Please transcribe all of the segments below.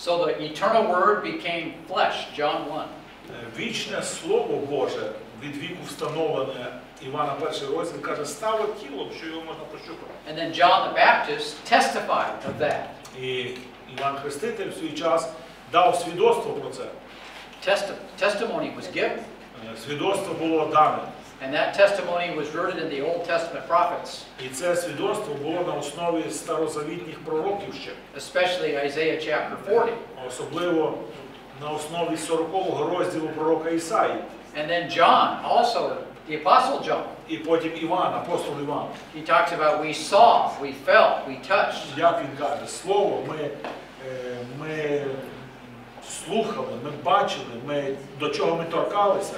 So the eternal word became flesh, John 1. Вічне Слово Боже, від віку встановлене, Івана 1 розділ каже, стало тілом, що його можна пощупати. And then John the Baptist testified of that. І Іван Хреститель в свій час дав свідоцтво про це. Testimony was given. Свідоцтво було дане. And that testimony was rooted in the Old Testament prophets. І це свідоцтво було на основі старозавітніх пророків ще. Especially Isaiah chapter 40. Особливо на основі 40-го розділу пророка Ісаї. And then John, also the Apostle John. І потім Іван, апостол Іван. He talks about we saw, we felt, we touched. Як він каже, слово ми слухали, ми бачили, до чого ми торкалися.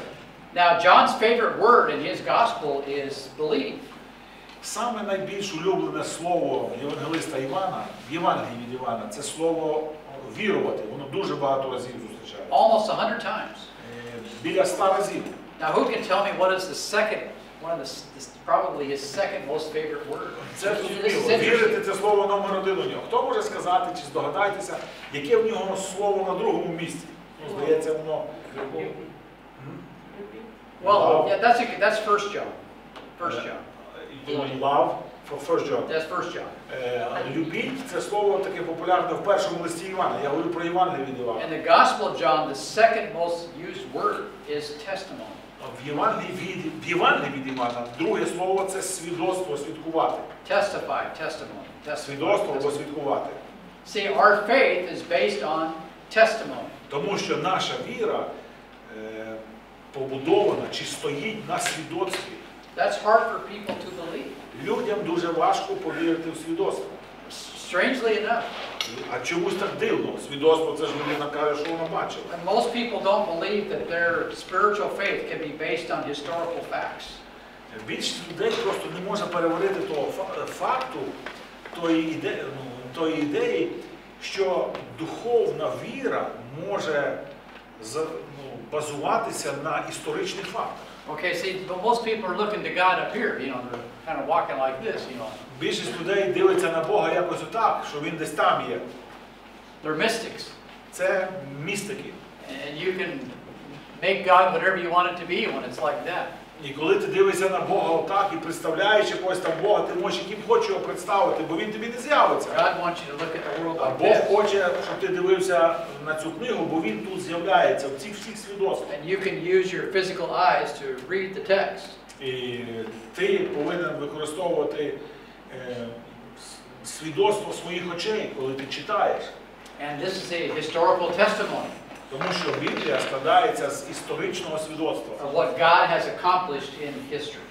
Now John's favorite word in his gospel is believe. Саме найбільш улюблене слово євангелиста Івана, в Євангелії від Івана, це слово вірувати. Воно дуже багато разів зустрічається. Almost 100 times. Біля 100 разів. Now who can tell me what is the second, probably his second most favorite word? Це зрозуміло. Вірити – це слово номер 1 у нього. Хто може сказати чи здогадайтеся, яке в нього слово на другому місці? Здається, воно... Well, yeah, that's 1 John. 1 John. Love for 1 John. That's 1 John. Любіть – це слово таке популярне в першому листі Івана. Я говорю про Євангеліє від Івана. In the Gospel of John, the second most used word is testimony. В Євангелії від Івана друге слово – це свідоцтво, свідкувати. Testify, testimony. Свідоцтво або свідкувати. See, our faith is based on testimony. Тому що наша віра побудована чи стоїть на свідоцтві. That's hard for people to believe. Людям дуже важко повірити в свідоцтво. Strangely enough. А чомусь так дивно. Свідоцтво – це ж людина каже, що вона бачила. And most people don't believe that their spiritual faith can be based on historical facts. Більшість людей просто не може переварити того факту, тої ідеї, що духовна віра може базуватися на історичних фактах. Okay, see, but most people are looking to God up here, you know, they're kind of walking like this, you know. Більшість людей дивиться на Бога якось отак, що він десь там є. They're mystics. Це містики. And you can make God whatever you want it to be when it's like that. І коли ти дивишся на Бога отак і представляєш якогось там Бога, ти можеш яким хочеш його представити, бо він тобі не з'явиться. God wants you to look at the world А like Бог this. хоче, щоб ти дивився на цю книгу, бо він тут з'являється, в цих всіх свідоцтвах. And you can use your physical eyes to read the text. І ти повинен використовувати свідоцтво своїх очей, коли ти читаєш. And this is a historical testimony. Тому що Біблія складається з історичного свідоцтва. Of what God has accomplished in history.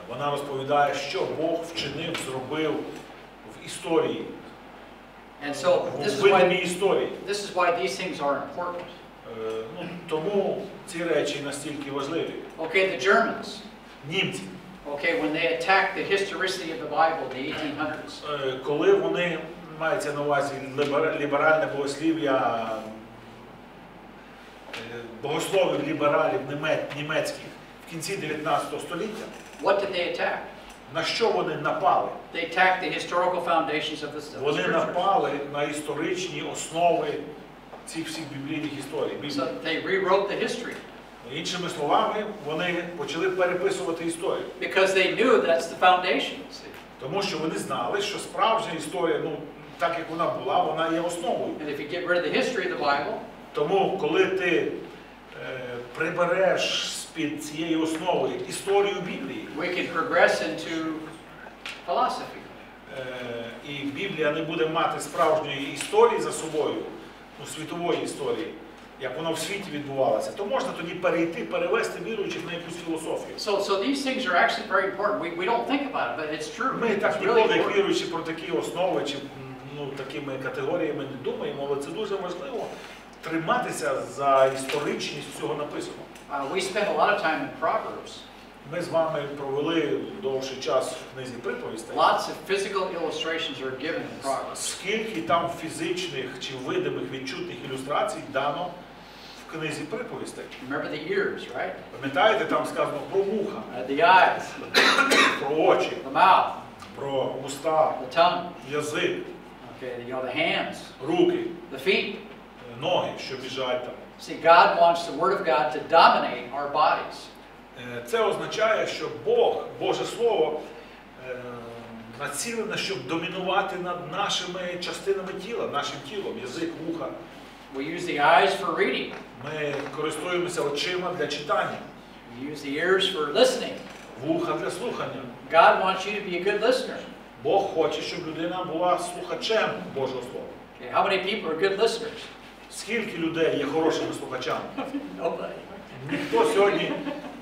Вона розповідає, що Бог вчинив, зробив в історії. And so this is why these things are important. Тому ці речі настільки важливі. Okay, the Germans. Німці. Okay, when they attacked the historicity of the Bible in the 1800s. Коли вони, мається на увазі ліберальне богослів'я, богословів лібералів німецьких в кінці 19 століття. What did they attack? На що вони напали? They attacked the historical foundations of the scriptures. Вони напали на історичні основи цих всіх біблійних історій. So they rewrote the history. Іншими словами, вони почали переписувати історію. Because they knew that's the foundation. Тому що вони знали, що справжня історія, так як вона була, вона є основою. And if you get rid of the history of the Bible, тому, коли ти прибереш з-під цієї основи історію Біблії, we can progress into philosophy. І Біблія не буде мати справжньої історії за собою, світової історії, як вона в світі відбувалася, то можна тоді перевести віруючих на якусь філософію. So these things are actually very important. We don't think about it, but it's true. Ми так ніколи, як віруючі, про такі основи чи такими категоріями не думаємо, але це дуже важливо триматися за історичність цього написаного. We spent a lot of time in Proverbs. Ми з вами провели довший час в книзі приповістей. Lots of physical illustrations are given in Proverbs. Скільки там фізичних чи видимих відчутних ілюстрацій дано в книзі приповістей. Remember the ears, right? Пам'ятаєте, там сказано про вуха, The eyes, про очі, the mouth, про уста, the tongue. язик. Okay, you know, the hands, руки, the feet. ноги, що біжать там. See, God wants the Word of God to dominate our bodies. Це означає, що Бог, Боже Слово, націлене, щоб домінувати над нашими частинами тіла, нашим тілом, язик, вуха. We use the eyes for reading. Ми користуємося очима для читання, We use the ears for listening. вуха для слухання. God wants you to be a good listener. Бог хоче, щоб людина була слухачем Божого Слова. Okay, how many people are good listeners? Скільки людей є хорошими слухачами? Nobody. Ніхто сьогодні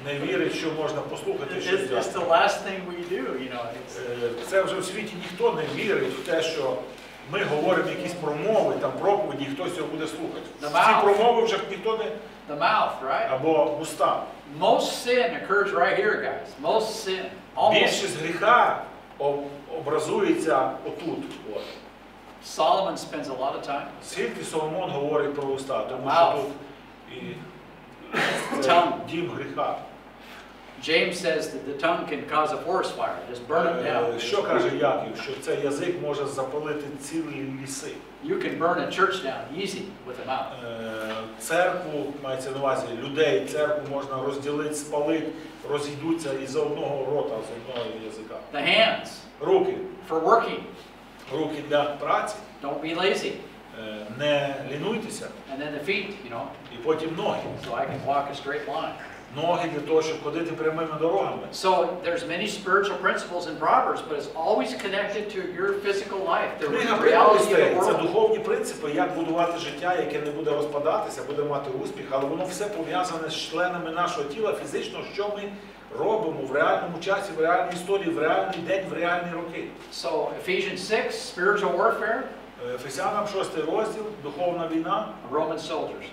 не вірить, що можна послухати щось. It's the last thing we do, you know. Це вже в світі ніхто не вірить в те, що ми говоримо якісь промови, там проповіді, і хтось його буде слухати. Ці промови вже ніхто не... The mouth, right? Або уста. Most sin occurs right here, guys. Most sin. Almost. Більшість гріха образується отут. От. Solomon spends a lot of time. Скільки Соломон говорить про уста, тому що тут і дім гріха. James says that the tongue can cause a forest fire, just burn it down. Що каже Яків? Що цей язик може запалити цілі ліси. You can burn a church down easy with a mouth. Церкву, мається на увазі, людей, церкву можна розділити, спалити, розійдуться із одного рота, з одного язика. The hands. Руки. For working. Руки для праці. Don't be lazy. Не лінуйтеся. And then the feet, you know. І потім ноги. So I can walk a straight line. Ноги для того, щоб ходити прямими дорогами. So there's many spiritual principles in Proverbs, but it's always connected to your physical life. The reality of the Це world. духовні принципи, як будувати життя, яке не буде розпадатися, буде мати успіх, але воно все пов'язане з членами нашого тіла фізично, що ми робимо в реальному часі, в реальній історії, в реальний день, в реальні роки. So Ephesians 6, spiritual warfare. Ефесянам 6 розділ, духовна війна. Roman soldiers.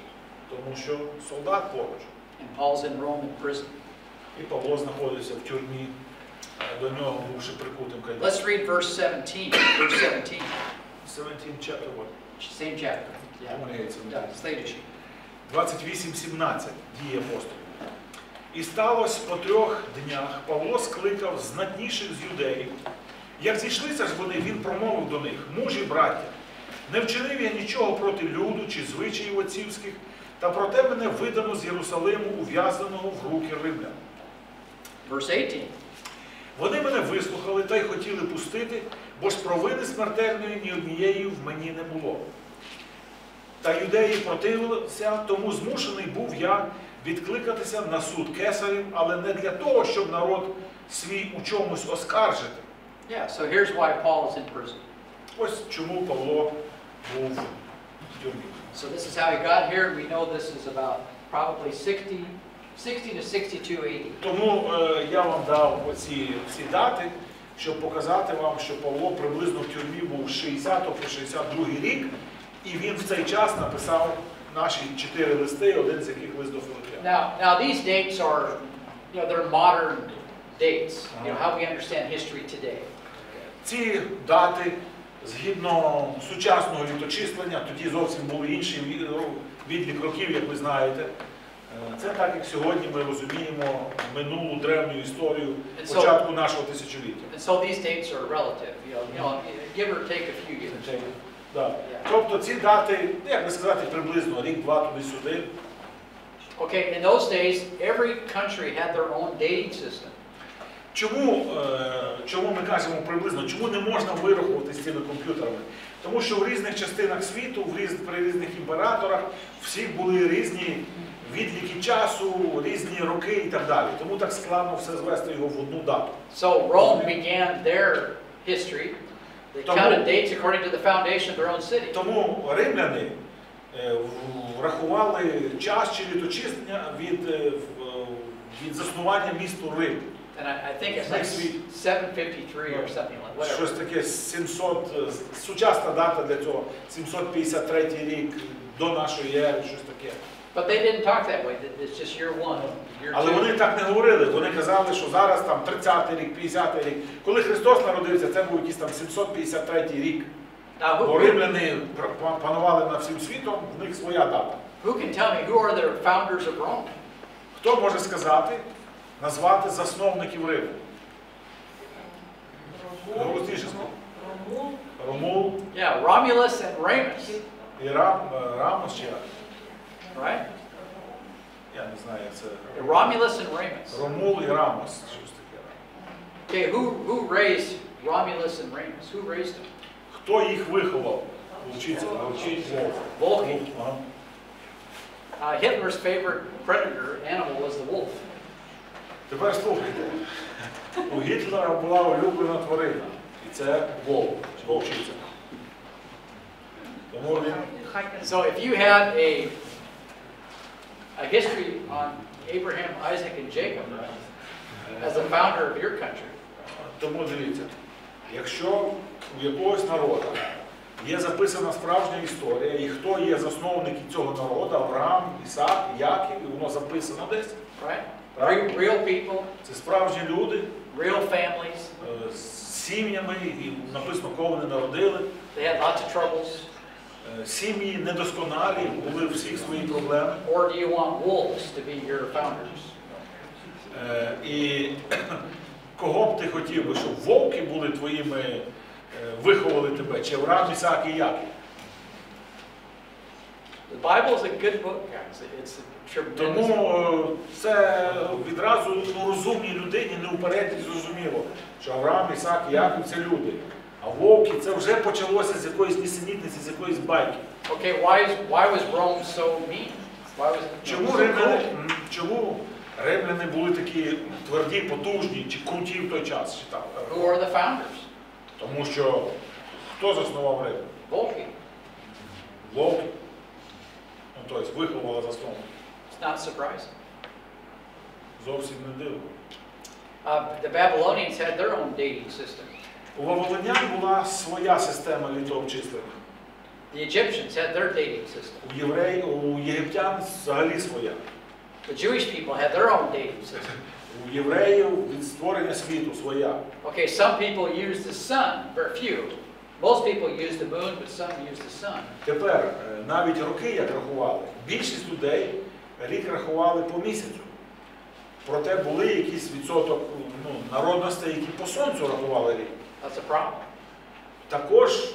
Тому що солдат поруч. And Paul's in Rome in prison. І Павло знаходиться в тюрмі, до нього бувши прикутим кайданом. Let's read verse 17. Verse 17. 17 chapter what? Same chapter. Yeah. Следующий. 28:17 дії апостолів. І сталося по 3 днях, Павло скликав знатніших з юдеїв. Як зійшлися ж вони, він промовив до них: мужі, браття, не вчинив я нічого проти люду чи звичаїв отцівських, та проте мене видано з Єрусалиму, ув'язненого в руки римлян. Verse 18. Вони мене вислухали та й хотіли пустити, бо ж провини смертельної ні однієї в мені не було. Та юдеї противилися, тому змушений був я відкликатися на суд кесарів, але не для того, щоб народ свій у чомусь оскаржити. Yeah, so here's why Paul is in prison. Ось чому Павло був в тюрмі. So this is how he got here. We know this is about probably 60 to 62 AD. Тому я вам дав оці всі дати, щоб показати вам, що Павло приблизно в тюрмі був з 60 по 62 рік, і він в цей час написав наші 4 листи, один з яких лист до Филип'ян. Now these dates are, you know, they're modern dates. You know how we understand history today. Ці дати, згідно сучасного літочислення, тоді зовсім були інші відлік років, як ви знаєте. Це так, як сьогодні ми розуміємо минулу древню історію початку нашого тисячоліття. And so these dates are relative, you know, give or take a few years. Да. Тобто ці дати, як би сказати, приблизно рік-два туди-сюди. Okay, in those days, every country had their own dating system. Чому ми кажемо приблизно? Чому не можна вирахувати з цими комп'ютерами? Тому що в різних частинах світу, при різних імператорах, всіх були різні відліки часу, різні роки і так далі. Тому так складно все звести його в одну дату. So Rome began their history. They counted dates according to the foundation of their own city. Тому римляни врахували час чи літочислення від заснування місту Рим. And I think it's like 753 or something like whatever. Щось таке 700, сучасна дата для цього, 753 рік до нашої ери, щось таке. But they didn't talk that way. It's just year one, year Але two. вони так не говорили. Вони казали, що зараз там 30-й рік, 50-й рік. Коли Христос народився, це був якийсь там 753 рік. Бо римляни панували над всім світом, в них своя дата. Who can tell me who are the founders of Rome? Хто може сказати, назвати засновників Риму? Голосніше. Ромул Yeah, Romulus and Remus. і Рамос чи як? Right? Я не знаю, як це. Romulus and Remus. Ромул і Рамос. Щось таке. Okay, who raised Romulus and Remus? Who raised them? Хто їх виховав? Вчиться. Volky. Ага. Hitler's favorite predator animal was the wolf. Тепер слухайте. У Гітлера була улюблена тварина. І це вовк. Чи вовчиця. Тому він... So if you had a history on Abraham, Isaac, and Jacob as the founder of your country, Тому дивіться, якщо у якогось народу є записана справжня історія, і хто є засновники цього народу, Авраам, Ісаак, Яків, і воно записано десь, right? Real people, це справжні люди, real families. З сім'ями, і написано, кого вони народили. They had lots of troubles. Сім'ї недосконалі, були всіх свої проблеми. Or do you want wolves to be your founders? І кого б ти хотів би, щоб вовки були твоїми, виховали тебе, чи Авраам, Ісаак і Яків? The Bible is a good book, guys. It's a tremendous book. Тому це відразу розумній людині не упереджено зрозуміло, що Авраам, Ісаак і Яків – це люди. А вовки – це вже почалося з якоїсь нісенітниці, з якоїсь байки. Okay, why was Rome so mean? Why was it Чому римляни були такі тверді, потужні, чи круті в той час? Who are the founders? Тому що хто заснував Рим? Volky. Вовки. Ну, тобто виховала засновник. It's not surprising. Зовсім не дивно. The Babylonians had their own dating system. У вавилонян була своя система літообчислення. The Egyptians had their dating system. У єгиптян взагалі своя. The Jewish people had their own dating system. У євреїв від створення світу своя. Okay, some people use the sun, very few. Most people use the moon, but some use the sun. Тепер, навіть роки, як рахували, більшість людей рік рахували по місяцю. Проте були якийсь відсоток народностей, які по сонцю рахували рік. That's a problem. Також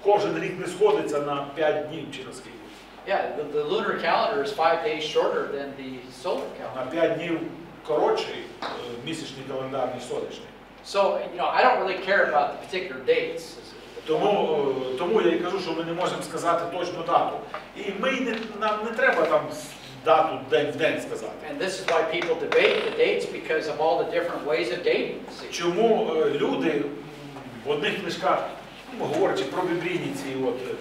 кожен рік не сходиться на 5 днів чи на скільки. Yeah, the lunar calendar is 5 days shorter than the solar calendar. На 5 днів коротший місячний календар, ніж сонячний. So, I don't really care about the particular dates. Тому я і кажу, що ми не можемо сказати точну дату. І нам не треба там дату день в день сказати. And this is why people debate the dates because of all the different ways of dating. Чому люди в одних книжках, говорячи про біблійні ці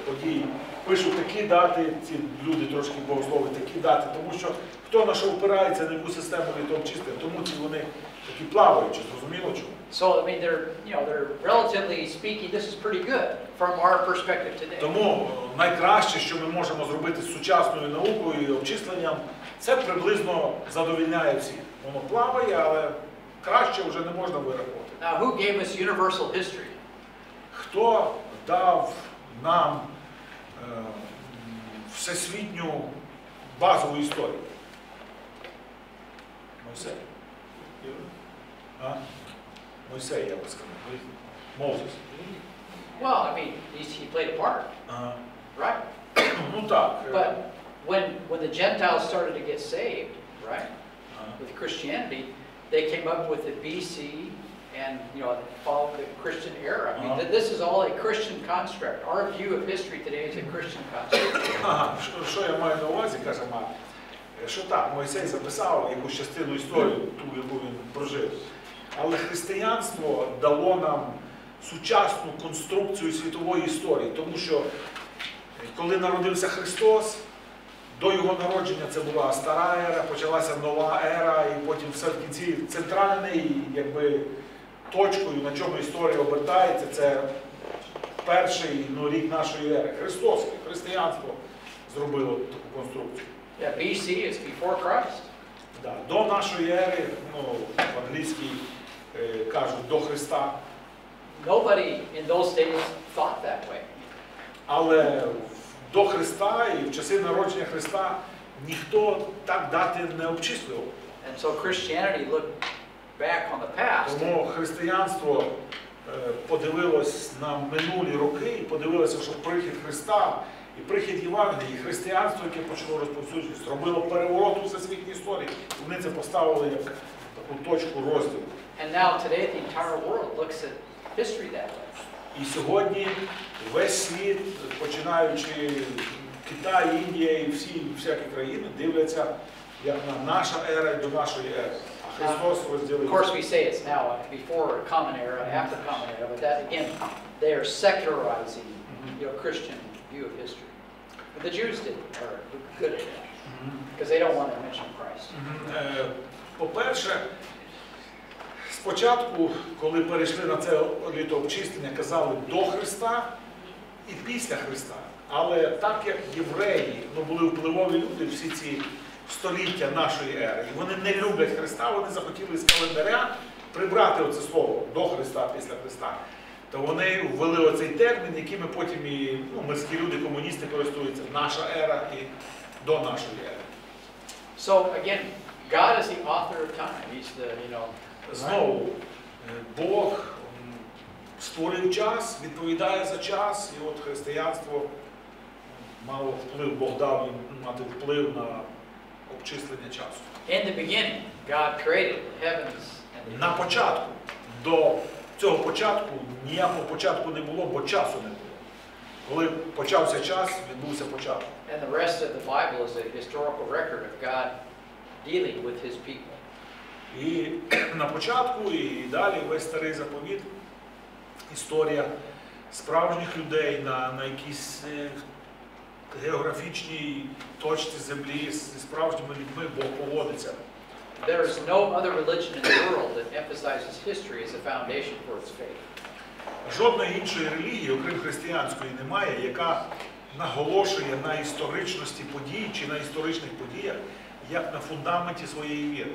події, пишуть такі дати, ці люди трошки богослови, такі дати, тому що хто на що впирається, на яку систему літообчислення, тому ці вони такі плаваючі, зрозуміло чому? So, I mean, they're relatively speaking, this is pretty good from our perspective today. Тому найкраще, що ми можемо зробити з сучасною наукою і обчисленням, це приблизно задовільняє всіх. Воно плаває, але краще вже не можна вирахувати. Now, who gave us universal history? Хто дав нам всесвітню базову історію? Мойсей. Мойсей, я би сказав. Мозес. Well, I mean, he played a part, right? Ну так. But when the Gentiles started to get saved, right, with Christianity, they came up with the BC and followed the Christian era. I mean, this is all a Christian construct. Our view of history today is a Christian construct. Що я маю на увазі, каже Марк, що так, Мойсей записав якусь частину історії, ту, яку він прожив. Але християнство дало нам сучасну конструкцію світової історії, тому що коли народився Христос, до його народження це була стара ера, почалася нова ера, і потім все в кінці центральний, якби точкою, на чому історія обертається, це перший рік нашої ери. Християнство зробило таку конструкцію. Yeah, BC is before Christ. Да, до нашої ери, в англійській кажуть, до Христа. Nobody in those days thought that way. Але до Христа і в часи народження Христа ніхто так дати не обчислював. And so Christianity looked back on the past. Тому християнство подивилось на минулі роки і подивилося, що прихід Христа і прихід Євангелія, і християнство, яке почало розповсюджуватися, робило переворот у всесвітній історії. Вони це поставили як таку точку розділу. And now today the entire world looks at history that way. І сьогодні весь світ, починаючи Китай, Індія і всякі країни, дивляться як на наша ера і до нашої ери. А Христос розділив. Of course we say it's now before a common era, after common era, but that again, they are secularizing, Christian view of history. But the Jews are good at that, because they don't want to mention Christ. По-перше, спочатку, коли перейшли на це літообчислення, казали до Христа і після Христа. Але так як євреї були впливові люди всі ці століття нашої ери, і вони не люблять Христа, вони захотіли з календаря прибрати оце слово до Христа, після Христа. То вони ввели оцей термін, якими потім і мирські люди, комуністи користуються. Наша ера і до нашої ери. So again, God is the author of time. He's the, Знову, Бог створив час, відповідає за час, і от християнство мало вплив, Бог дав їм мати вплив на обчислення часу. In the beginning, God created the heavens and the На початку, до цього початку, ніякого початку не було, бо часу не було. Коли почався час, відбувся початок. And the rest of the Bible is a historical record of God dealing with His people. І на початку, і далі весь старий заповіт, історія справжніх людей на якійсь географічній точці землі, зі справжніми людьми Бог поводиться. There is no other religion in the world that emphasizes history as a foundation for its faith. Жодної іншої релігії, окрім християнської, немає, яка наголошує на історичності подій чи на історичних подіях, як на фундаменті своєї віри.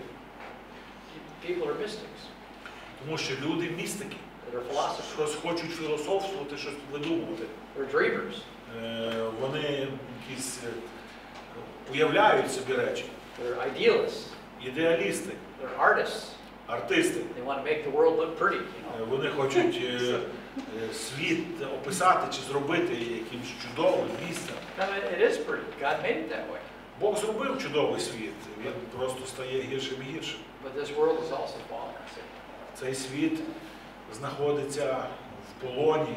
People are mystics. Тому що люди містики. They're philosophers. Щось хочуть філософствувати, щось видумувати. They're dreamers. Вони якісь уявляють собі речі. They're idealists. Ідеалісти. They're artists. Артисти. They want to make the world look pretty. Вони хочуть світ описати чи зробити якимось чудовим місцем. It is pretty. God made it that way. Бог зробив чудовий світ, він просто стає гіршим і гіршим. But this world is also fallen. Цей світ знаходиться в полоні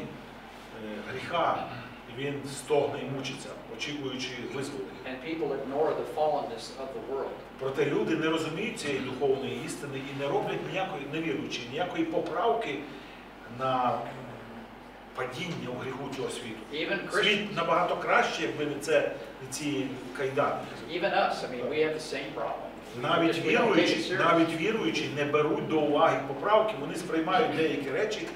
гріха, і він стогне і мучиться, очікуючи визволення. And people ignore the fallenness of the world. Проте люди не розуміють цієї духовної істини і не роблять ніякої, невіруючи, ніякої поправки на падіння у гріху цього світу. Світ набагато краще, якби не ці кайдани. Навіть віруючі не беруть до уваги поправки, вони сприймають деякі речі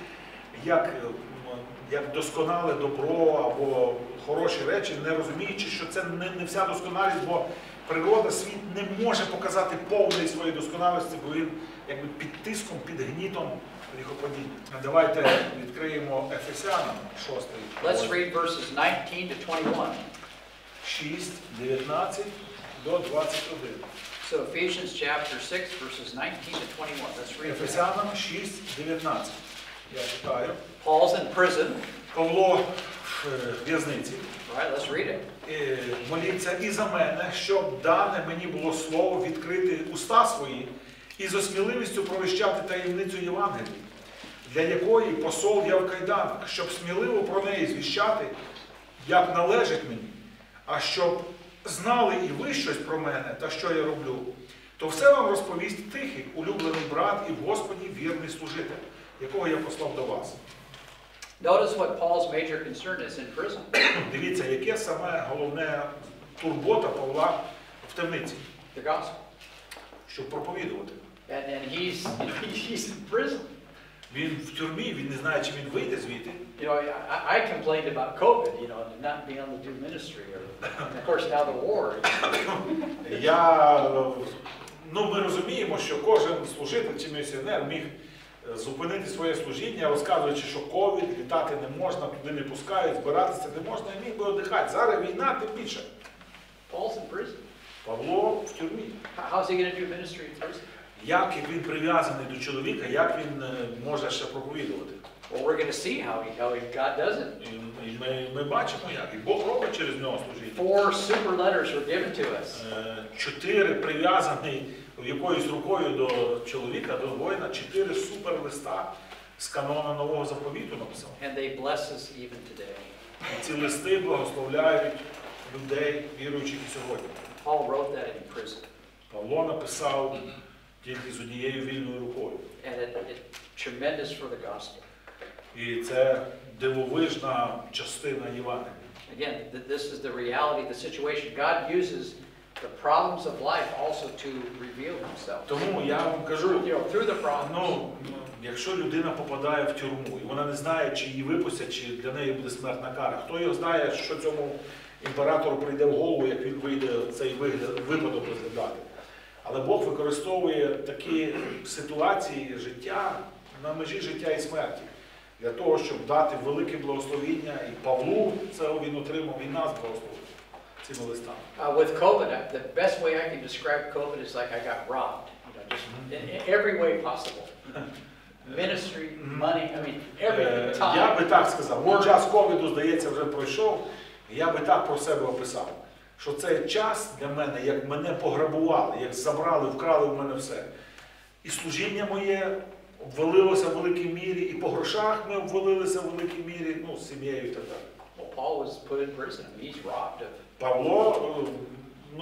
як досконале добро або хороші речі, не розуміючи, що це не вся досконалість, бо природа, світ не може показати повної своєї досконалості, бо він якби під тиском, під гнітом гріхопадіння. Давайте відкриємо Ефесянам 6. Let's read verses 19 to 21. 6, 19 до 21. So Ephesians chapter 6 verses 19 to 21. Let's read. Ефесянам 6, 19. Я читаю. Paul's in prison. Павло в в'язниці. All right, let's read it. Моліться і за мене, щоб дане мені було слово відкрити уста свої і з осміливістю провіщати таємницю Євангелії, для якої посол я в кайданах, щоб сміливо про неї звіщати, як належить мені, а щоб знали і ви щось про мене та що я роблю, то все вам розповість Тихий, улюблений брат і в Господі вірний служитель, якого я послав до вас. Notice what Paul's major concern is in prison. Дивіться, яке саме головне турбота Павла в темниці. The gospel. Щоб проповідувати. And he's in prison. Він в тюрмі, він не знає, чи він вийде звідти. I complained about COVID, not being able to do ministry, or of course now the war. Ми розуміємо, що кожен служитель чи місіонер міг зупинити своє служіння, розказуючи, що ковід, літати не можна, туди не пускають, збиратися не можна, і міг би віддихати. Зараз війна, тим більше. Paul's in prison. Павло в тюрмі. How's he going to do ministry in prison? Як він прив'язаний до чоловіка, як він може ще проповідувати? Well, we're going to see how God does it. І ми бачимо, як і Бог робить через нього служіння. 4 super letters were given to us. 4 прив'язані якоюсь рукою до чоловіка, до воїна, 4 супер листа з канона Нового Заповіту написав. And they bless us even today. І ці листи благословляють людей, віруючих і сьогодні. Paul wrote that in prison. Павло написав тільки з однією вільною рукою. And it's tremendous for the gospel. І це дивовижна частина Євангелія. Again, this is the reality of the situation. God uses the problems of life also to reveal himself. Тому я вам кажу, Through the problems. Якщо людина попадає в тюрму, і вона не знає, чи її випустять, чи для неї буде смертна кара, хто його знає, що цьому імператору прийде в голову, як він вийде цей випадок розглядати. Але Бог використовує такі ситуації життя на межі життя і смерті, для того, щоб дати велике благословіння. І Павлу це він отримав, і нас благословив цими листами. With COVID, the best way I can describe COVID is like I got robbed. Just in every way possible. Ministry, money, I mean, everything. Time. Я би так сказав, час ковіду, здається, вже пройшов, і я би так про себе описав, що цей час для мене, як мене пограбували, як забрали, вкрали в мене все. І служіння моє обвалилося в великій мірі, і по грошах ми обвалилися в великій мірі, з сім'єю і так далі. Paul was put in prison. He's robbed of. Павло,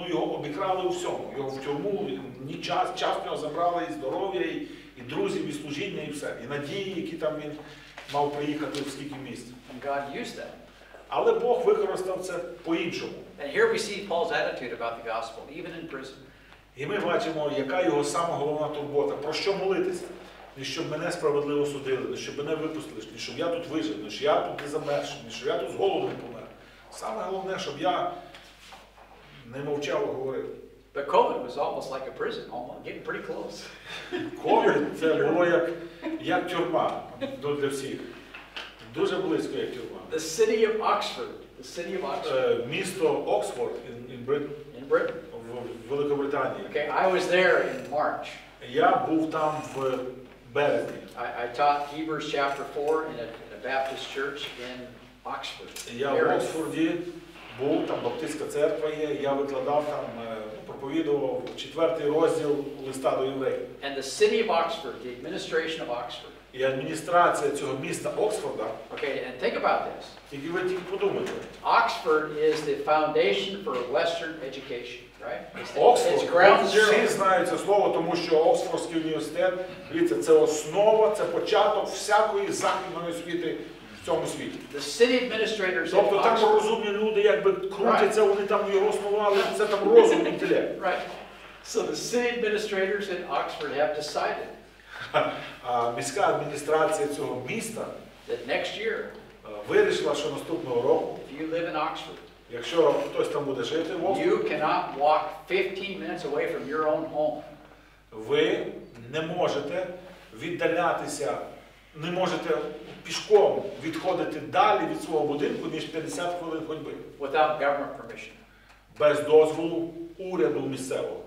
його обікрали у всьому. Його в тюрму, час в нього забрали, і здоров'я, і друзів, і служіння, і все. І надії, які там він мав приїхати в скільки місць. And God used that. Але Бог використав це по-іншому. And here we see Paul's attitude about the gospel, even in prison. І ми бачимо, яка його сама головна турбота. Про що молитися? Не щоб мене справедливо судили, не щоб мене випустили, не щоб я тут вижив, не щоб я тут не замерз, не щоб я тут з голоду не помер. Саме головне, щоб я не мовчав, а говорив. But COVID was almost like a prison, almost getting pretty close. Ковід це було як тюрма для всіх. Дуже близько, як тюрма. The city of Oxford. Місто Оксфорд in Britain. В Великобританії. Okay, I was there in March. Я був там в березні. I taught Hebrews chapter 4 in a Baptist church in Oxford. Я в Оксфорді був, там баптистська церква є, я викладав там, проповідував 4-й розділ листа до євреїв. And the city of Oxford, the administration of Oxford. І адміністрація цього міста Оксфорда. Okay, and think about this. Тільки ви подумайте. Oxford is the foundation for Western education, right? Оксфорд, всі знають це слово, тому що Оксфордський університет, дивіться, це основа, це початок всякої західної освіти в цьому світі. Тобто там розумні люди, якби крутяться, вони там його основали, це там розум, інтелект. So the city administrators in Oxford have decided А міська адміністрація цього міста that next year, вирішила, що наступного року, if you live in Oxford, якщо хтось там буде жити в Оксфорді, you cannot walk 15 minutes away from your own home. Ви не можете віддалятися, не можете пішком відходити далі від свого будинку, ніж 50 хвилин ходьби. Without government permission. Без дозволу уряду місцевого.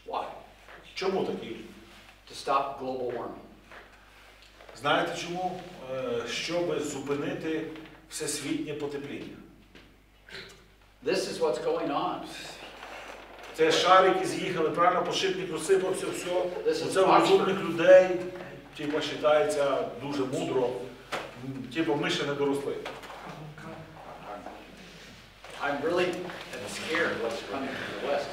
Why? Чому такі? To stop global warming. Знаєте чому? Щоб зупинити всесвітнє потепління. This is what's going on. Це шарики з'їхали, правильно, пошипник розсипався, все. Це у розумних людей, типу, вважається дуже мудро, типу, ми ще не доросли. I'm really scared what's coming from the West.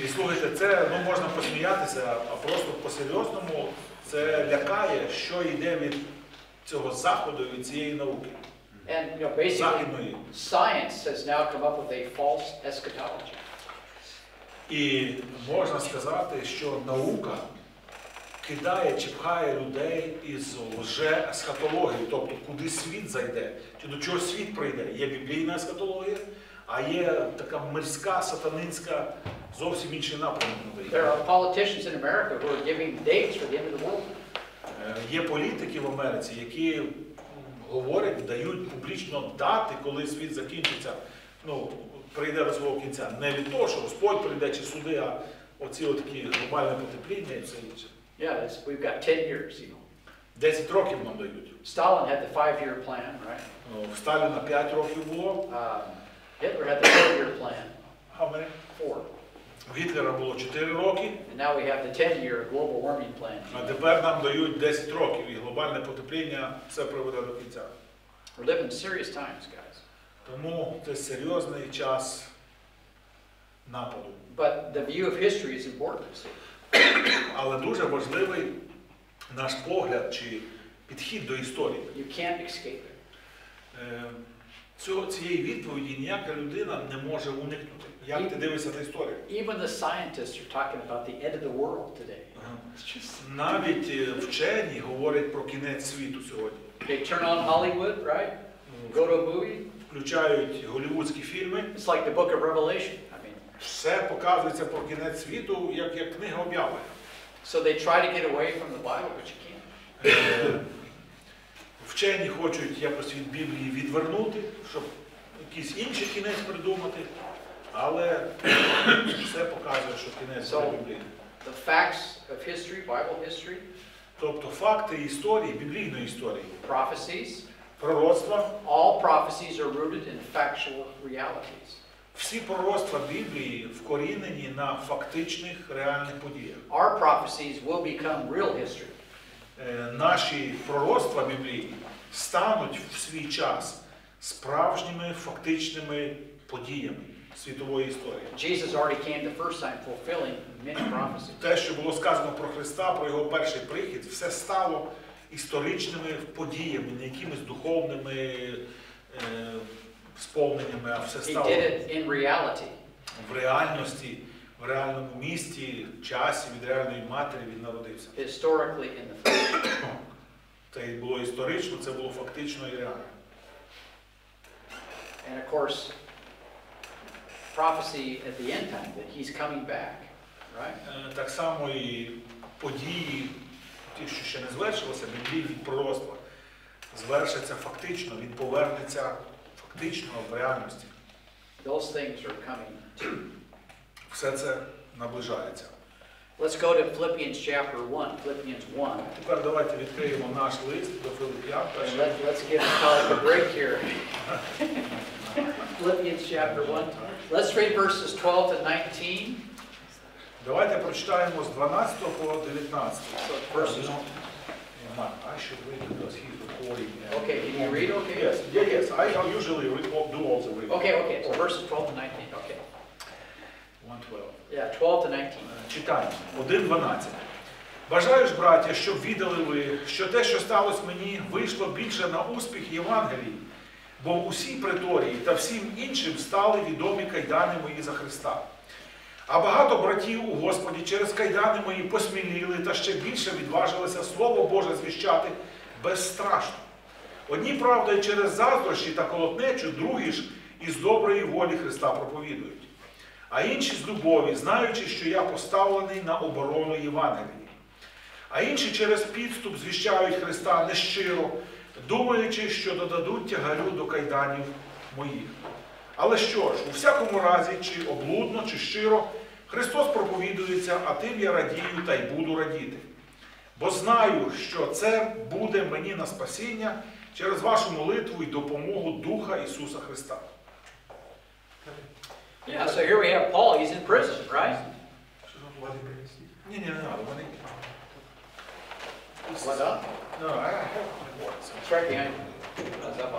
І слухайте, це можна посміятися, а просто по-серйозному це лякає, що йде від цього заходу, від цієї науки. And basically, science has now come up with a false eschatology. І можна сказати, що наука кидає, чіпхає людей із лже-есхатології, тобто куди світ зайде, чи до чого світ прийде. Є біблійна есхатологія, а є така мирська, сатанинська, зовсім інший напрямок. There are politicians in America who are giving dates for the end of the world. Є політики в Америці, які говорять, дають публічно дати, коли світ закінчиться, прийде до свого кінця. Не від того, що Господь прийде чи суди, а оці такі глобальне потепління і все інше. Yeah, we've got 10 years, 10 років нам дають. Stalin had the 5-year plan, right? В Сталіна 5 років було. Hitler had the 4-year plan. How many? 4. У Гітлера було 4 роки. And now we have the 10-year global warming plan. А тепер нам дають 10 років, і глобальне потепління все приведе до кінця. We're living in serious times, guys. Тому це серйозний час нападу. But the view of history is important. Але дуже важливий наш погляд чи підхід до історії. You can't escape it. Цієї відповіді ніяка людина не може уникнути. Як ти дивишся на історію? Even the scientists are talking about the end of the world today. Навіть вчені говорять про кінець світу сьогодні. They turn on Hollywood, right? Go to a movie. Включають голлівудські фільми. It's like the book of Revelation. Все показується про кінець світу, як книга об'явлення. So they try to get away from the Bible, but you can't. Вчені хочуть якось від Біблії відвернути, щоб якийсь інший кінець придумати, але все показує, що кінець буде біблійний. The facts of history, Bible history. Тобто факти історії, біблійної історії. Prophecies. Пророцтва. All prophecies are rooted in factual realities. Всі пророцтва Біблії вкорінені на фактичних, реальних подіях. Our prophecies will become real history. Наші пророцтва Біблії стануть в свій час справжніми, фактичними подіями світової історії. Jesus already came the first time fulfilling many prophecies. Те, що було сказано про Христа, про його перший прихід, все стало історичними подіями, не якимись духовними сповненнями, а все стало в реальності, в реальному місті, часі, від реальної матері він народився. Це було історично, це було фактично і реально. And of course, prophecy at the end time that he's coming back, right? Так само і події, ті, що ще не звершилося, біблійні пророцтва, звершаться фактично, він повернеться фактично в реальності. Those things are coming too. Все це наближається. Let's go to Philippians chapter 1, Philippians 1. Тепер давайте відкриємо наш лист до Филип'ян. Let's give a colleague a break here. Philippians chapter 1. Let's read verses 12 to 19. Давайте прочитаємо з 12 по 19. So verses. Mark, I should read because he's recording. Okay, can you read? Okay. Yes. I usually do also read. Okay. So verses 12 to 19. Okay. 1:12. Yeah, 12 to 19. Читаємо. 1:12. Бажаю ж, браття, щоб віддали ви, що те, що сталося мені, вийшло більше на успіх Євангелії, бо в усій преторії та всім іншим стали відомі кайдани мої за Христа. А багато братів у Господі через кайдани мої посміліли та ще більше відважилися Слово Боже звіщати безстрашно. Одні, правда, і через заздрощі та колотнечу, другі ж із доброї волі Христа проповідують. А інші з любові, знаючи, що я поставлений на оборону Євангелії. А інші через підступ звіщають Христа нещиро, думаючи, що додадуть тягарю до кайданів моїх. Але що ж, у всякому разі, чи облудно, чи щиро, Христос проповідується, а тим я радію та й буду радіти. Бо знаю, що це буде мені на спасіння через вашу молитву і допомогу Духа Ісуса Христа. Yeah, so here we have Paul, he's in prison, right? Ні, не надо, вони... What up? No, I have my words. It's right behind you. What's up?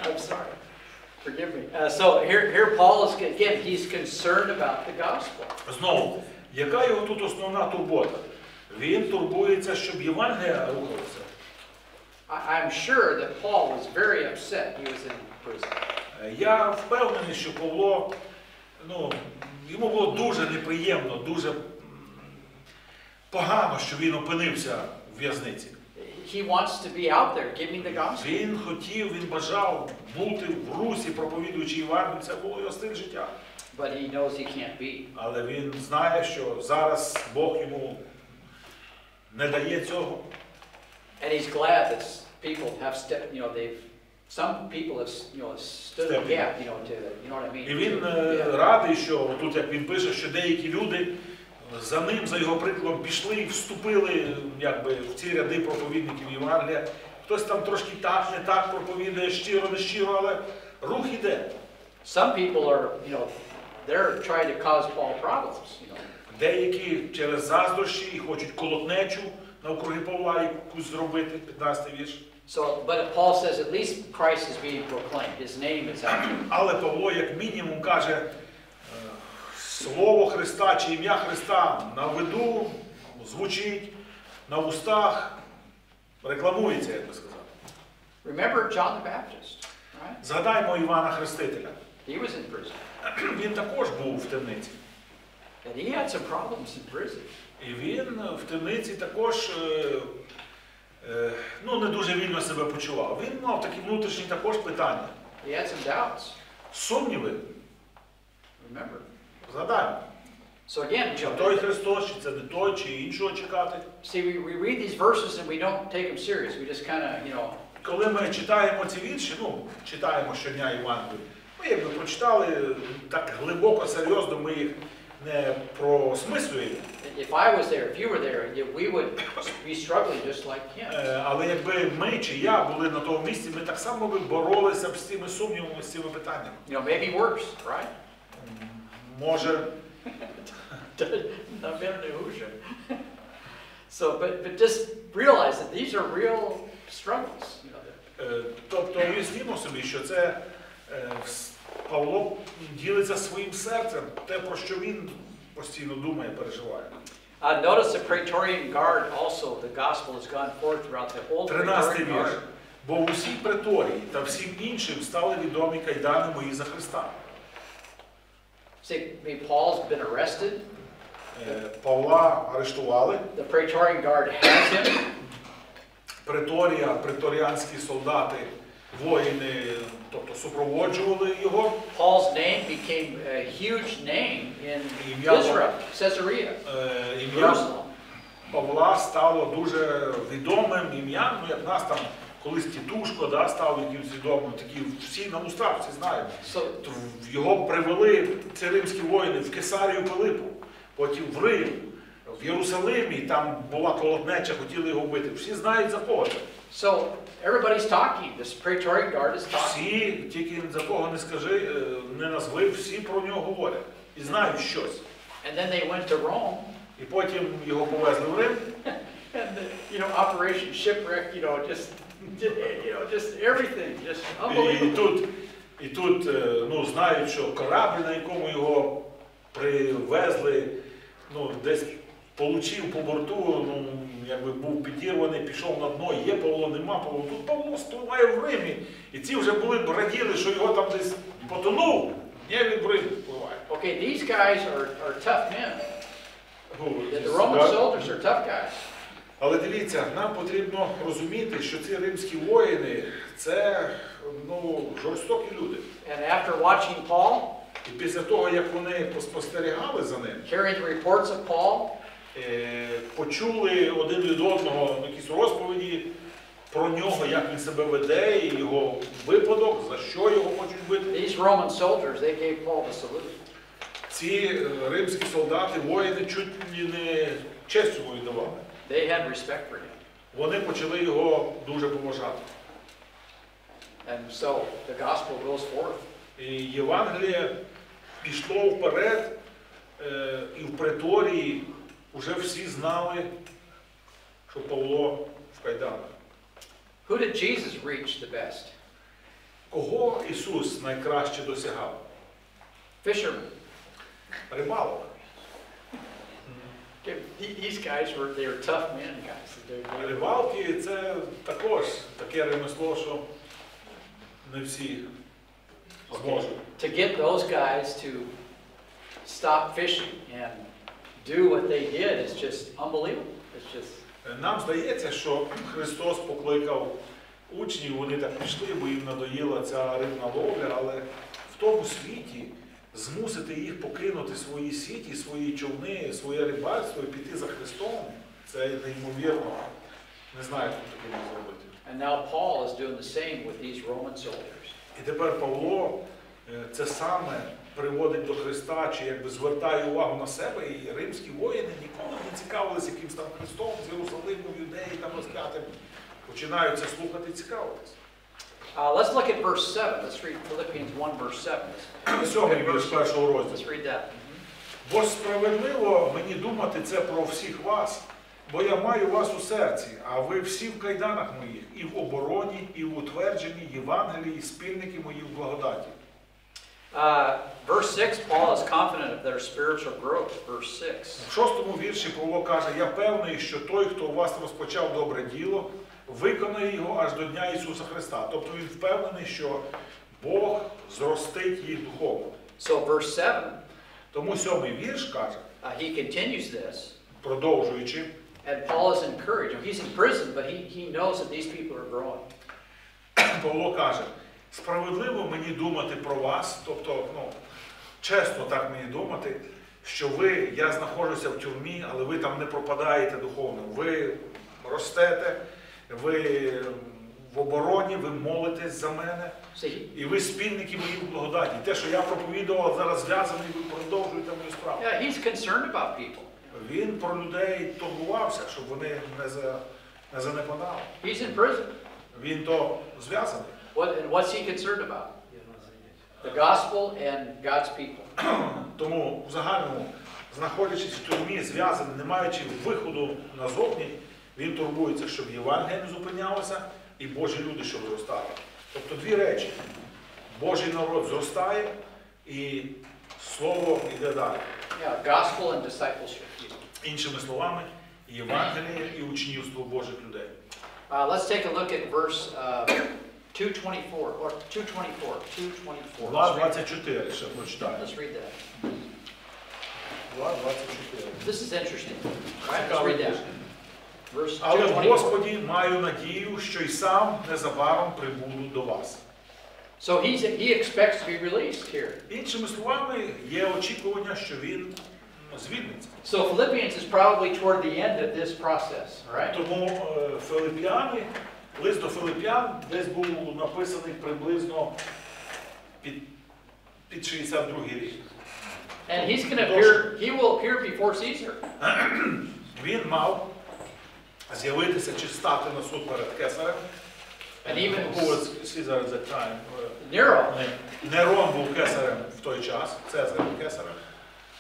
I'm sorry. Forgive me. So here Paul is, again, he's concerned about the gospel. Знову, яка його тут основна турбота? Він турбується, щоб Євангелія рухалося. I'm sure that Paul was very upset he was in prison. Я впевнений, що Павло, йому було дуже неприємно, дуже погано, що він опинився в в'язниці. He wants to be out there giving the gospel. Він хотів, він бажав бути в Русі, проповідуючи Євангелію, це було його стиль життя. But he knows he can't be. Але він знає, що зараз Бог йому не дає цього. And he's glad that people have stepped, some people have, stood in the gap, to, you know what I mean? І він радий, що тут, як він пише, що деякі люди за ним, за його прикладом пішли і вступили якби, в ці ряди проповідників Євангелія. Хтось там трошки так, не так проповідує, щиро, не щиро, але рух іде. Some people are, they're trying to cause Paul problems, Деякі через заздрощі і хочуть колотнечу навкруги Павла якусь зробити, 15-й вірш. So, but Paul says at least Christ is being proclaimed. His name is out there. Але Павло, як мінімум, каже, слово Христа чи ім'я Христа на виду звучить, на устах, рекламується, як би сказати. Remember John the Baptist, right? Згадаймо Івана Хрестителя. He was in prison. Він також був в темниці. And he had some problems in prison. І він в темниці також не дуже вільно себе почував. Він мав такі внутрішні також питання. He had some doubts. Сумніви. Remember. Згадаймо. So again, Чи той Христос, чи це не той, чи іншого чекати. See, we read these verses and we don't take them serious. We just kind of, Коли ми читаємо ці вірші, читаємо щодня Євангелію, ми якби прочитали так глибоко, серйозно, ми їх не просмислюємо. If I was there, if you were there, we would be struggling just like him. Але якби ми чи я були на тому місці, ми так само би боролися з цими сумнівами, з цими питаннями. Maybe worse, right? Може. So, but just realize that these are real struggles. Тобто уяснимо собі, що це Павло ділиться своїм серцем, те, про що він постійно думає, переживає. Notice the Praetorian Guard also, the gospel has gone forth throughout the whole Praetorian Guard. Бо в усій преторії та всім іншим стали відомі кайдани мої за Христа. See, Paul's been arrested. Павла арештували. The Praetorian Guard has him. Преторіанські солдати, воїни, тобто супроводжували його. Paul's name became a huge name in Israel, Caesarea, Jerusalem. Павла стало дуже відомим ім'ям, як нас там колись Тітушко став якимось відомим, такі всі на устах, всі знають. Його привели, ці римські воїни, в Кесарію Пилипу, потім в Рим, в Єрусалимі, там була колотнеча, хотіли його вбити. Всі знають за кого це. So everybody's talking. This Praetorian Guard is talking. Всі, тільки за кого не скажи, не назви, всі про нього говорять і знають щось. And then they went to Rome. І потім його повезли в Рим. And Operation Shipwreck, just everything, just unbelievable. І тут знають, що корабль, на якому його привезли, десь получив по борту, якби був підірваний, пішов на дно, є Павло, нема Павло. Тут Павло стримає в Римі. І ці вже були б раділи, що його там десь потонув. Ні, він в Рим впливає. Okay, these guys are tough men. The Roman soldiers are tough guys. Але дивіться, нам потрібно розуміти, що ці римські воїни – це жорстокі люди. And after watching Paul, і після того, як вони спостерігали за ним, hearing the reports of Paul, почули один від одного якісь розповіді про нього, як він себе веде, і його випадок, за що його хочуть бити. These Roman soldiers, they gave Paul the salute. Ці римські солдати, воїни чуть не честь йому віддавали. They had respect for him. Вони почали його дуже поважати. And so the gospel goes forth. І Євангеліє пішло вперед, і в преторії вже всі знали, що Павло в кайданах. Who did Jesus reach the best? Кого Ісус найкраще досягав? Fishermen. Рибалок. These guys they were tough men, guys. Рибалки – це також таке ремесло, що не всі зможуть. To get those guys to stop fishing and do what they did is just unbelievable. It's just. Нам здається, що Христос покликав учнів, вони так пішли, бо їм надоїла ця рибна ловля, але в тому світі змусити їх покинути свої сіті, свої човни, своє рибальство і піти за Христом – це неймовірно. Не знаю, як таке зробити. And now Paul is doing the same with these Roman soldiers. І тепер Павло це саме приводить до Христа, чи якби звертає увагу на себе, і римські воїни ніколи не цікавилися якимсь там Христом з Єрусалиму, юдеї там розп'ятим. Починають це слухати і цікавитися. Let's look at verse 7. Let's read Philippians 1, verse 7. Сьомий вірш першого Let's розділу. read that. Бо справедливо мені думати це про всіх вас, бо я маю вас у серці, а ви всі в кайданах моїх, і в обороні, і в утвердженні Євангелії, і спільники мої в благодаті. Verse 6, Paul is confident of their spiritual growth. Verse 6. В шостому вірші Павло каже, я певний, що той, хто у вас розпочав добре діло, виконає його аж до Дня Ісуса Христа. Тобто він впевнений, що Бог зростить їх духовно. So verse 7, Тому сьомий вірш каже, he continues this. продовжуючи, And Paul is encouraged. He's in prison, but he knows that these people are growing. Павло каже, справедливо мені думати про вас, тобто, чесно так мені думати, що ви, я знаходжуся в тюрмі, але ви там не пропадаєте духовно. Ви ростете, ви в обороні, ви молитесь за мене, і ви спільники мої в благодаті. Те, що я проповідував, зараз зв'язаний, ви продовжуєте мою справу. Yeah, he's concerned about people. Він про людей турбувався, щоб вони не занепадали. He's in prison. Він то зв'язаний. And what's he concerned about? The gospel and God's people. Тому в загальному, знаходячись в тюрмі, зв'язаний, не маючи виходу назовні, він турбується, щоб Євангелія не зупинялося і Божі люди, щоб зростали. Тобто дві речі. Божий народ зростає і Слово йде далі. Yeah, gospel and discipleship. Іншими словами, Євангеліє і учнівство Божих людей. Let's take a look at verse 2:24 or 2:24. Глава 24, ще прочитаю. Let's read that. Глава 24. This is interesting. Right? Let's read that. Verse Але в 2:24. Господі маю надію, що й сам незабаром прибуду до вас. So he expects to be released here. Іншими словами, є очікування, що він звільниться. So Philippians is probably toward the end of this process, right? Тому Филип'яни, лист до Филип'ян десь був написаний приблизно під 62-й рік. And he's going to appear, he will appear before Caesar. Він мав з'явитися чи стати на суд перед Кесарем. And even Who was Caesar at that time? Nero. Нерон був Кесарем в той час, Цезар Кесарем.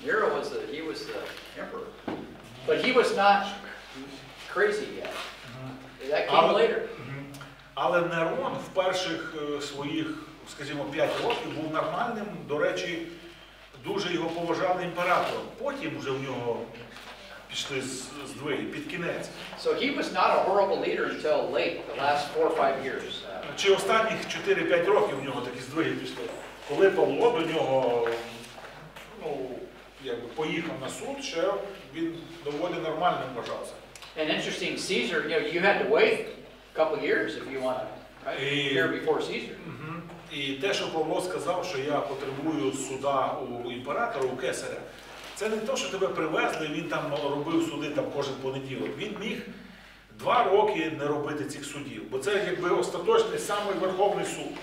Nero was the emperor. But he was not crazy yet. That came later. Але Нерон в перших своїх, скажімо, 5 років був нормальним, до речі, дуже його поважали імператором. Потім вже в нього пішли здвиги, під кінець. So he was not a horrible leader until late, the last 4 or 5 years. Чи останніх 4-5 років в нього такі здвиги пішли. Коли Павло до нього поїхав на суд, ще він доволі нормальним вважався. And interesting, Caesar, you had to wait a couple of years if you want to appear before Caesar. І те, що Павло сказав, що я потребую суда у імператора, у Кесаря, це не те, що тебе привезли, і він там робив суди там кожен понеділок. Він міг 2 роки не робити цих судів, бо це якби остаточний, самий верховний суд.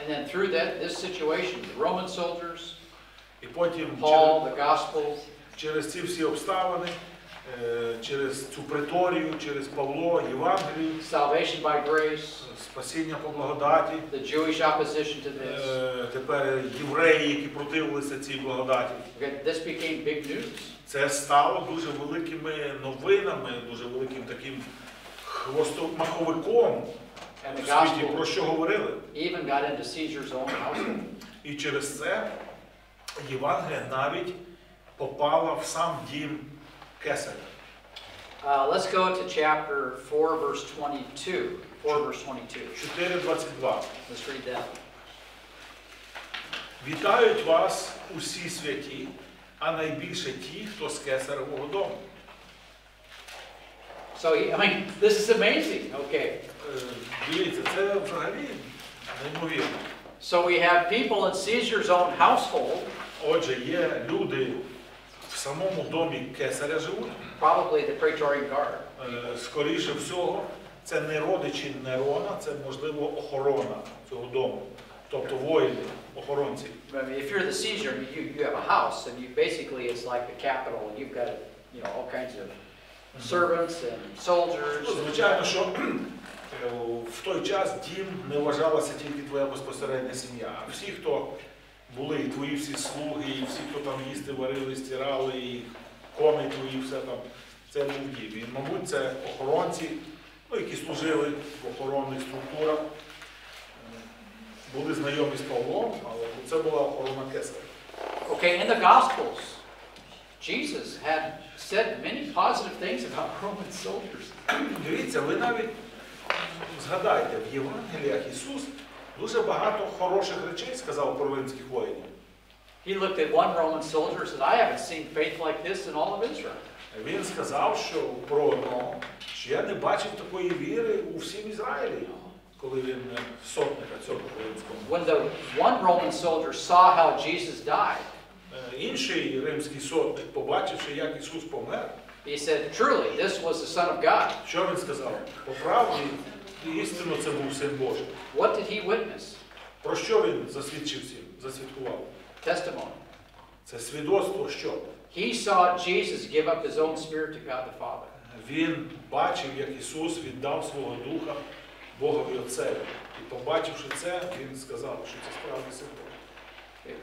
And then through this situation, the Roman soldiers, І потім Paul, the Gospels, через ці всі обставини, через цю преторію, через Павло, Євангелію, salvation by grace, спасіння по благодаті, the Jewish opposition to this. Тепер євреї, які противилися цій благодаті. This became big news. Це стало дуже великими новинами, дуже великим таким маховиком в світі, про що говорили. Even got into Caesar's own household. І через це Євангелія навіть попала в сам дім Кесаря. Let's go to chapter 4, verse 22. 4, verse 22. 4:22. Let's read that. Вітають вас усі святі, а найбільше ті, хто з Кесаревого дому. So, this is amazing. Okay. Дивіться, це взагалі неймовірно. So we have people in Caesar's own household. Отже, є люди в самому домі Кесаря живуть. Probably the Praetorian Guard. Скоріше всього, це не родичі Нерона, це, можливо, охорона цього дому. тобто воїни, охоронці. I mean, if you're the Caesar, you have a house, and you basically it's like the capital, and you've got all kinds of servants and soldiers. Звичайно, що в той час дім не вважалася тільки твоя безпосередня сім'я. А всі, хто були, і твої всі слуги, і всі, хто там їсти варили, стирали, і коні твої, все там, це був дім. І, мабуть, це охоронці, які служили в охоронних структурах, були знайомі з Павлом, але це була охорона кесаря. Okay, in the Gospels, Jesus had said many positive things about Roman soldiers. Дивіться, ви навіть згадайте, в Євангеліях Ісус дуже багато хороших речей сказав про римських воїнів. He looked at one Roman soldier and said, I haven't seen faith like this in all of Israel. Він сказав, що про одного, що я не бачив такої віри у всім Ізраїлі, коли він сотника цього римського. When the one Roman soldier saw how Jesus died, інший римський сотник, побачивши, як Ісус помер, he said, truly, this was the Son of God. Що він сказав? По правді, істинно це був Син Божий. What did he witness? Про що він засвідчив всім, засвідкував? Testimony. Це свідоцтво що? He saw Jesus give up his own spirit to God the Father. Він бачив, як Ісус віддав свого Духа Богові Отцеві. І побачивши це, він сказав, що це справді Син Божий.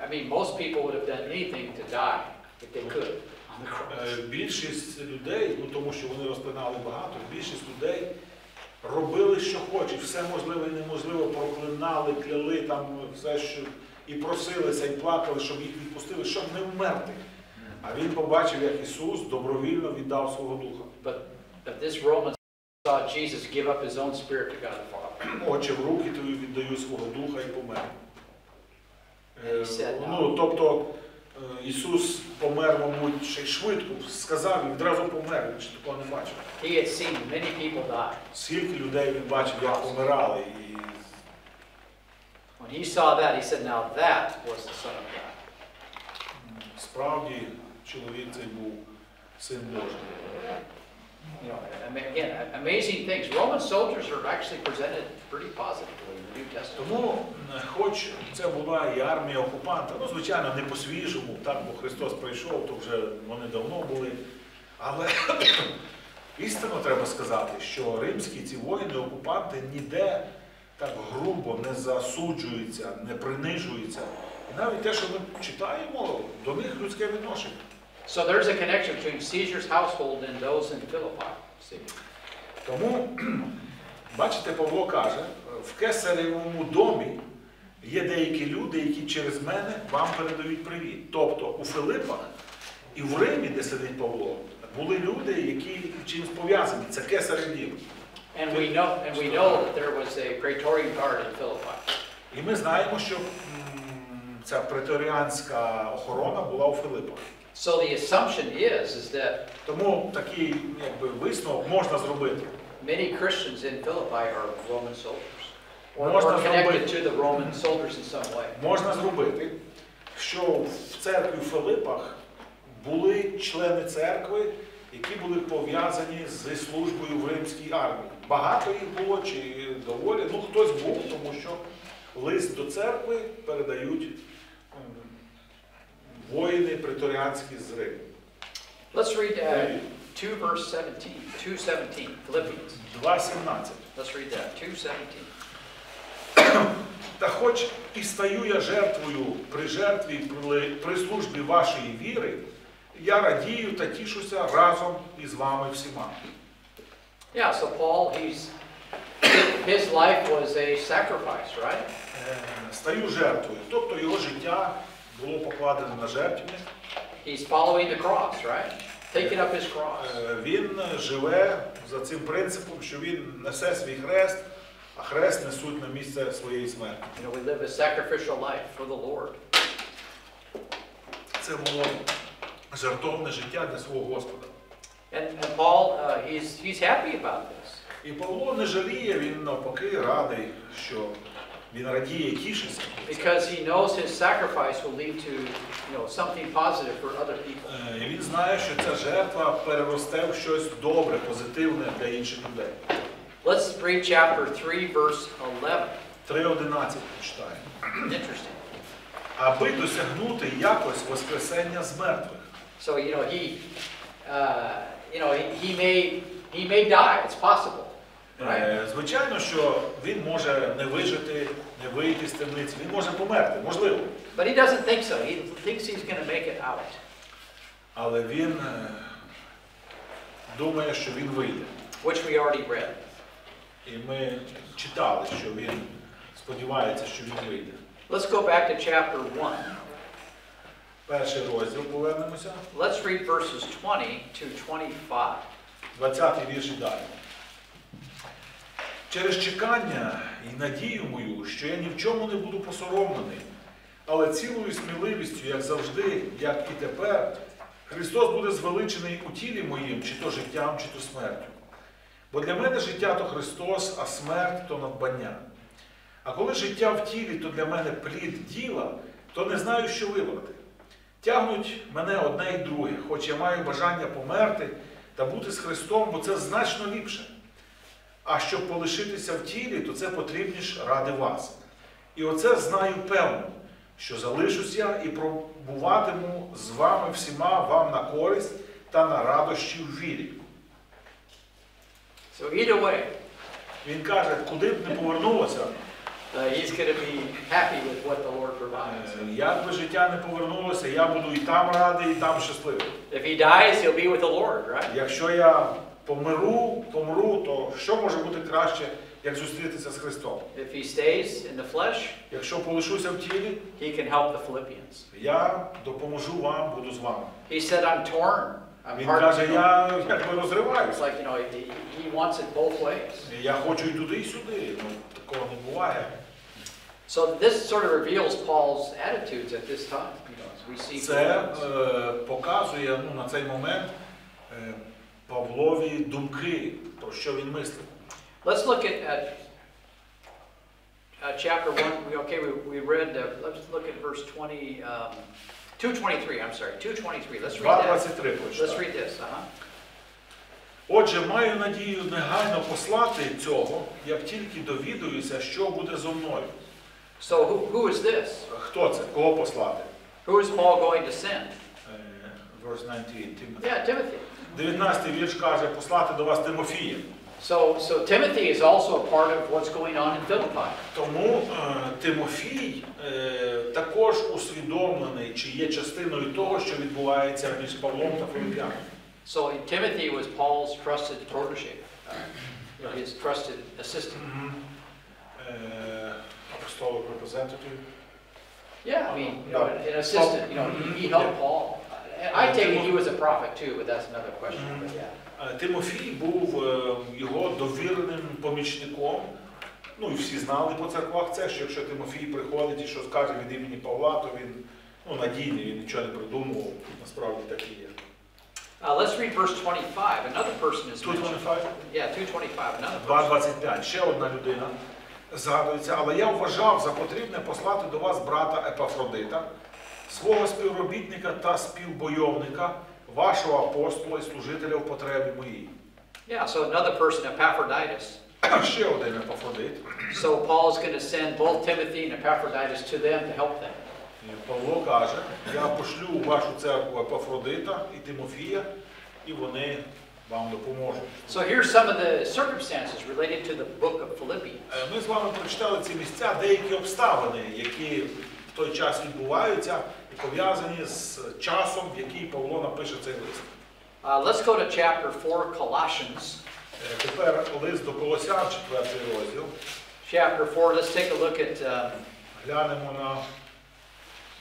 I mean, most people would have done anything to die if they could on the cross. Більшість людей, тому що вони розпинали багато, більшість людей робили, що хочуть, все можливе і неможливе, проклинали, кляли там все, що і просилися, і плакали, щоб їх відпустили, щоб не вмерти. А він побачив, як Ісус добровільно віддав свого Духа. But this Roman saw Jesus give up his own spirit to God the Father. Отче, в руки тобі віддаю свого Духа і помер. said, Тобто Ісус помер, мабуть, ще й швидко, сказав і відразу помер, він ще такого не бачив. He had seen many people die. Скільки людей він бачив, як помирали. І When he saw that, he said, now that was the Son of God. справді, чоловік цей був Син Божий. You know, again, amazing things. Roman soldiers are actually presented pretty positively in the New Testament. Тому, хоч це була і армія окупанта, звичайно, не по-свіжому, так, бо Христос прийшов, то вже вони давно були. Але істинно треба сказати, що римські ці воїни-окупанти ніде так грубо не засуджуються, не принижуються. І навіть те, що ми читаємо, до них людське відношення. So there's a connection between Caesar's household and those in Philippi. See? Тому, бачите, Павло каже, в кесаревому домі є деякі люди, які через мене вам передають привіт. Тобто у Филипах і в Римі, де сидить Павло, були люди, які чимось пов'язані. Це кесарів дім. And we know that there was a Praetorian Guard in Philippi. І ми знаємо, що ця преторіанська охорона була у Филипах. So the assumption is that тому такий висновок можна зробити. Many Christians in Philippi are Roman soldiers, or connected to the Roman soldiers in some way. Можна зробити, що в церкві в Филипах були члени церкви, які були пов'язані зі службою в римській армії. Багато їх було чи доволі, хтось був, тому що лист до церкви передають воїни преторіанські з Риму. Let's read 2 verse 17, 2:17, Philippians. 2:17. Let's read that, 2:17. Та хоч і стаю я жертвою при жертві, при службі вашої віри, я радію та тішуся разом із вами всіма. Yeah, so Paul, his life was a sacrifice, right? Стаю жертвою, тобто його життя було покладене на жертвенник. He's following the cross, right? Taking up his cross. Він живе за цим принципом, що він несе свій хрест, а хрест несуть на місце своєї смерті. You know, we live a sacrificial life for the Lord. Це було жертовне життя для свого Господа. And Paul, he's happy about this. І Павло не жаліє, він навпаки радий, що він радіє і тішиться. Because he knows his sacrifice will lead to, something positive for other people. І він знає, що ця жертва переросте в щось добре, позитивне для інших людей. Let's read chapter 3, verse 11. 3:11 почитаємо. Interesting. Аби досягнути якось воскресення з мертвих. So, he may die. It's possible. Right? Звичайно, що він може не вижити, не вийти з темниці. Він може померти, можливо. But he doesn't think so. He thinks he's going to make it out. Але він думає, що він вийде. Which we already read. І ми читали, що він сподівається, що він вийде. Let's go back to chapter 1. Перший розділ повернемося. Let's read verses 20 to 25. 20-й вірш і далі. Через чекання і надію мою, що я ні в чому не буду посоромлений, але цілою сміливістю, як завжди, як і тепер, Христос буде звеличений у тілі моїм, чи то життям, чи то смертю. Бо для мене життя то Христос, а смерть то надбання. А коли життя в тілі, то для мене плід діла, то не знаю, що вибрати. Тягнуть мене одне і друге, хоч я маю бажання померти та бути з Христом, бо це значно ліпше. А щоб полишитися в тілі, то це потрібніше ради вас. І оце знаю певно, що залишусь я і пробуватиму з вами всіма вам на користь та на радощі в вірі. So either way, Він каже, куди б не повернулося, he's going to be happy with what the Lord provides. як би життя не повернулося, я буду і там радий, і там щасливий. If he dies, he'll be with the Lord, right? Якщо я помру, то що може бути краще, як зустрітися з Христом? If he stays in the flesh, Якщо полишуся в тілі, he can help the Philippians. я допоможу вам, буду з вами. He said, I'm torn. I'm Він hard каже, to я якби It's розриваюся. like, he wants it both ways. Я хочу і туди, і сюди. Такого не буває. So this sort of reveals Paul's attitudes at this time. As we see Це показує на цей момент Павлові думки, про що він мислив. Let's look at chapter 1. We read, let's look at verse 20, 2:23, I'm sorry, 2:23. Let's read that. 2:23 Let's почитаємо. read this. Отже, маю надію негайно послати цього, як тільки довідуюся, що буде зо мною. So who is this? Хто це? Кого послати? Who is Paul going to send? Verse 19. Yeah, Timothy. 19-й вірш каже, послати до вас Тимофія. So Timothy is also a part of what's going on in Philippi. Тому Тимофій також усвідомлений, чи є частиною того, що відбувається між Павлом та Филип'яном. So Timothy was Paul's trusted protege, his trusted assistant. Apostolic representative. Yeah, I mean, an assistant. He helped Paul. I take it he was a prophet too, but that's another question. But yeah. Тимофій був його довіреним помічником. Ну і всі знали по церквах це, що якщо Тимофій приходить і що скаже від імені Павла, то він надійний, він нічого не придумував. Насправді так і є. Let's read verse 25. Another person is mentioned. 2:25? Yeah, 2:25. Another person. 2:25. Ще одна людина згадується. Але я вважав за потрібне послати до вас брата Епафродита, свого співробітника та співбойовника, вашого апостола і служителя в потребі моїй. Yeah, so another person, Epaphroditus. Ще один Епафродит. So Paul's going to send both Timothy and Epaphroditus to them to help them. І Павло каже, я пошлю у вашу церкву Епафродита і Тимофія, і вони вам допоможуть. So here's some of the circumstances related to the book of Philippians. Ми з вами прочитали ці місця, деякі обставини, які в той час відбуваються і пов'язані з часом, в який Павло напише цей лист. Let's go to chapter 4, Colossians. Тепер лист до Колосян, 4 розділ. Chapter 4, let's take a look at Глянемо на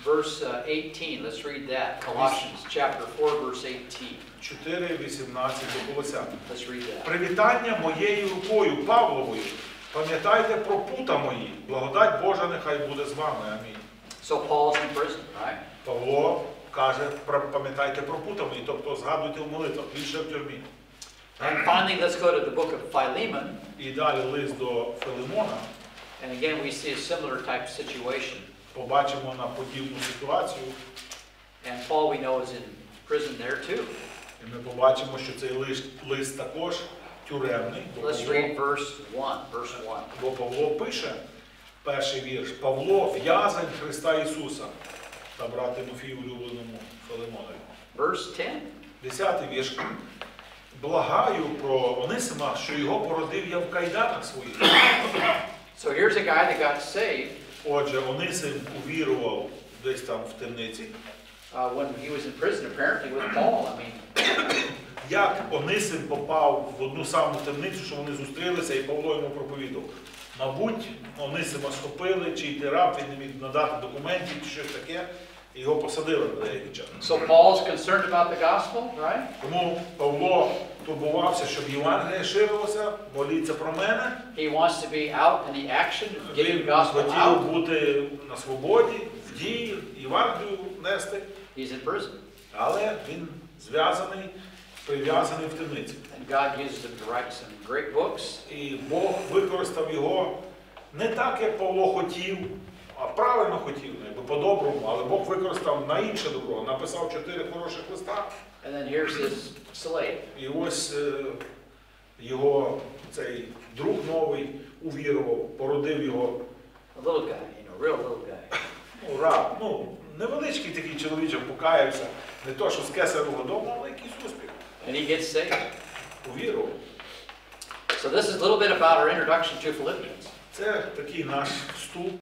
verse 18. Let's read that. Colossians chapter 4, verse 18. 4:18 до Колосян. Let's read that. Привітання моєю рукою Павловою. Пам'ятайте про пута мої. Благодать Божа нехай буде з вами. Амінь. So Paul's in prison, right? Павло каже, пам'ятайте про пута мої, тобто згадуйте в молитвах, більше в тюрмі. And finally, let's go to the book of Philemon. І далі лист до Филимона. And again, we see a similar type situation. Побачимо на подібну ситуацію. And Paul, we know, is in prison there too. І ми побачимо, що цей лист також тюремний. Let's read verse 1. Бо Павло пише перший вірш. Павло, в'язень Христа Ісуса, та брат Тимофію улюбленому Филимонові. Verse 10. 10-й вірш. Благаю про Онисима, що його породив я в кайданах своїх. So here's a guy that got saved Отже, Онисим увірував десь там в темниці. when he was in prison, apparently with Paul. I mean, Як Онисим попав в одну саму темницю, що вони зустрілися, і Павло йому проповідав. Мабуть, Онисима схопили, чи йти раб, він не міг надати документів, чи щось таке, і його посадили на деякий час. so Paul's concerned about the gospel, right? Тому Павло турбувався, щоб Євангеліє ширилося, моліться про мене. He wants to be out in the action, getting Він the gospel хотів out. бути на свободі, в дії, Євангелію нести, He's in prison. але він зв'язаний, прив'язаний в темниці. And God uses him to write some great books. І Бог використав його не так, як Павло хотів, а правильно хотів, якби по-доброму, але Бог використав на інше добро. Написав 4 хороших листа. And then here's his slave. І ось його цей друг новий увірував, породив його. A little guy, real little guy. Раб, невеличкий такий чоловічок покаявся, не то, що з кесаревого дому, але якийсь успіх. And he gets saved. Увірував. So this is a little bit about our introduction to Philippians. Це такий наш вступ